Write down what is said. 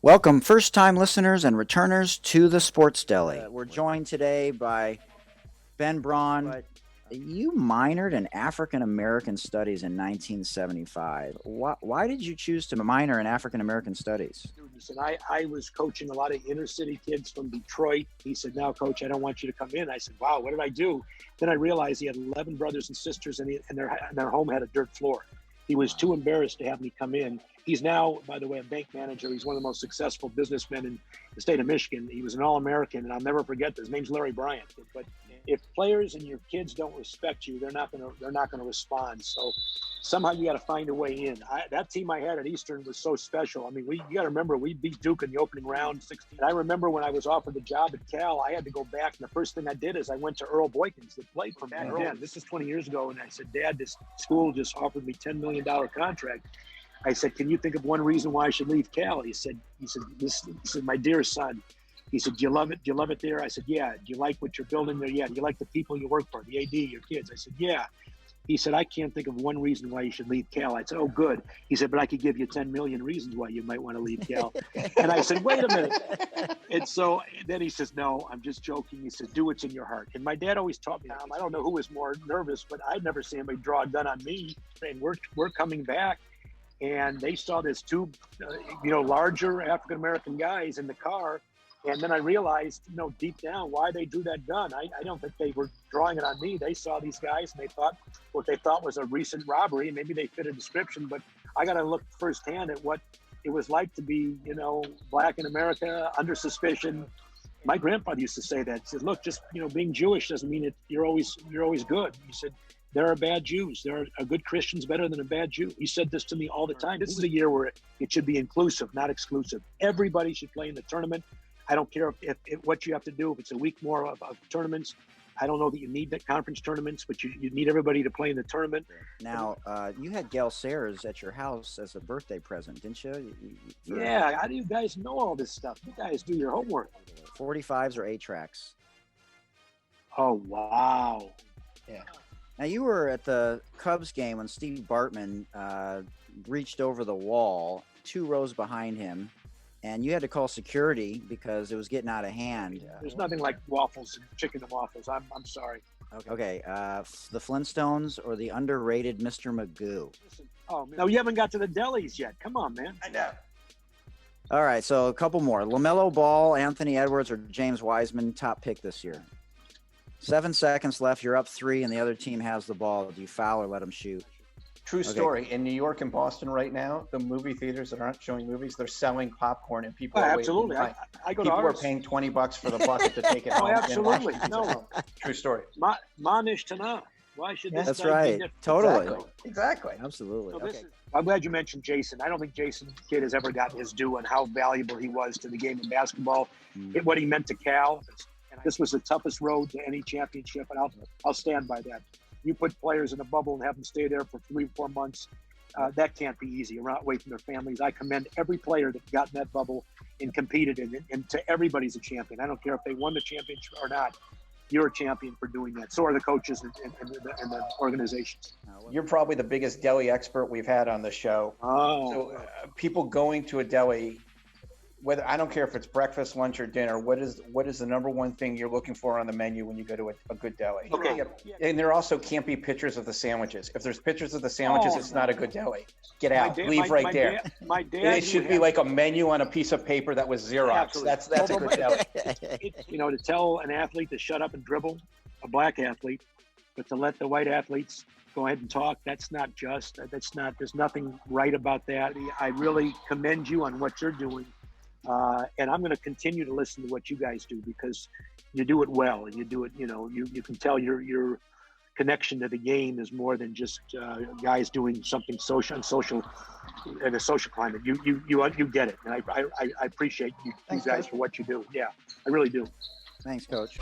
Welcome, first-time listeners and returners to the Sports Deli. We're joined today by Ben Braun. You minored in African American Studies in 1975. Why did you choose to minor in African American Studies? And I was coaching a lot of inner city kids from Detroit. He said, "Now, coach, I don't want you to come in." I said, "Wow, what did I do?" Then I realized he had 11 brothers and sisters, and their home had a dirt floor. He was too embarrassed to have me come in. He's now, by the way, a bank manager. He's one of the most successful businessmen in the state of Michigan. He was an All-American, and I'll never forget this. His name's Larry Bryant. But if players and your kids don't respect you, they're not gonna respond. So somehow you got to find a way in. That team I had at Eastern was so special. I mean, you got to remember, we beat Duke in the opening round, 16. I remember when I was offered the job at Cal, I had to go back, and the first thing I did is I went to Earl Boykins that played for me. This is 20 years ago, and I said, "Dad, this school just offered me $10 million contract." I said, "Can you think of one reason why I should leave Cal?" He said, "My dear son," he said, "Do you love it? Do you love it there?" I said, "Yeah." "Do you like what you're building there?" "Yeah." "Do you like the people you work for, the AD, your kids?" I said, "Yeah." He said, "I can't think of one reason why you should leave Cal." I said, "Oh, good." He said, "But I could give you 10 million reasons why you might want to leave Cal." And I said, "Wait a minute." And so then he says, "No, I'm just joking." He said, "Do what's in your heart." And my dad always taught me, I don't know who was more nervous, but I'd never seen anybody draw a gun on me. And we're coming back. And they saw this two, larger African-American guys in the car. And then I realized, deep down why they drew that gun. I don't think they were drawing it on me. They saw these guys and they thought what they thought was a recent robbery. And maybe they fit a description, but I got to look firsthand at what it was like to be, black in America, under suspicion. My grandfather used to say that. He said, "Look, just, being Jewish doesn't mean you're always good." He said, "There are bad Jews. There are good Christians better than a bad Jew." He said this to me all the time. This is a year where it should be inclusive, not exclusive. Everybody should play in the tournament. I don't care if what you have to do, if it's a week more of tournaments. I don't know that you need the conference tournaments, but you need everybody to play in the tournament. Now, you had Gail Sayers at your house as a birthday present, didn't you? Yeah, how do you guys know all this stuff? You guys do your homework. 45s or 8-tracks? Oh, wow. Yeah. Now, you were at the Cubs game when Steve Bartman reached over the wall 2 rows behind him, and you had to call security because it was getting out of hand. There's nothing like waffles and chicken and waffles. I'm sorry. Okay. The Flintstones or the underrated Mr. Magoo? Oh, no, you haven't got to the delis yet. Come on, man. I know. All right, so a couple more. LaMelo Ball, Anthony Edwards, or James Wiseman, top pick this year? 7 seconds left. You're up 3, and the other team has the ball. Do you foul or let them shoot? True story. In New York and Boston right now, the movie theaters that aren't showing movies, they're selling popcorn, and people are absolutely. waiting. I go people to are paying $20 for the bucket to take it home. Oh, absolutely. No. True story. Manish Tana. Why should this? That's right. Totally. Exactly. Absolutely. So I'm glad you mentioned Jason. I don't think Jason Kidd has ever gotten his due on how valuable he was to the game of basketball, what he meant to Cal. This was the toughest road to any championship, and I'll stand by that. You put players in a bubble and have them stay there for 3 or 4 months. That can't be easy, away from their families. I commend every player that got in that bubble and competed in it, and to everybody's a champion. I don't care if they won the championship or not. You're a champion for doing that. So are the coaches and the organizations. You're probably the biggest deli expert we've had on the show. Oh. So people going to a deli, whether I don't care if it's breakfast, lunch, or dinner, what is the number one thing you're looking for on the menu when you go to a good deli? Okay. And there also can't be pictures of the sandwiches. If there's pictures of the sandwiches, it's not a good deli. Get out. Leave right there. My dad. It should be like a menu on a piece of paper that was Xerox. That's a good deli. To tell an athlete to shut up and dribble, a black athlete, but to let the white athletes go ahead and talk, that's not just. There's nothing right about that. I really commend you on what you're doing. And I'm going to continue to listen to what you guys do because you do it well, and you do it. You can tell your connection to the game is more than just guys doing something social in a social climate. You get it, and I appreciate you guys for what you do. Yeah, I really do. Thanks, Coach.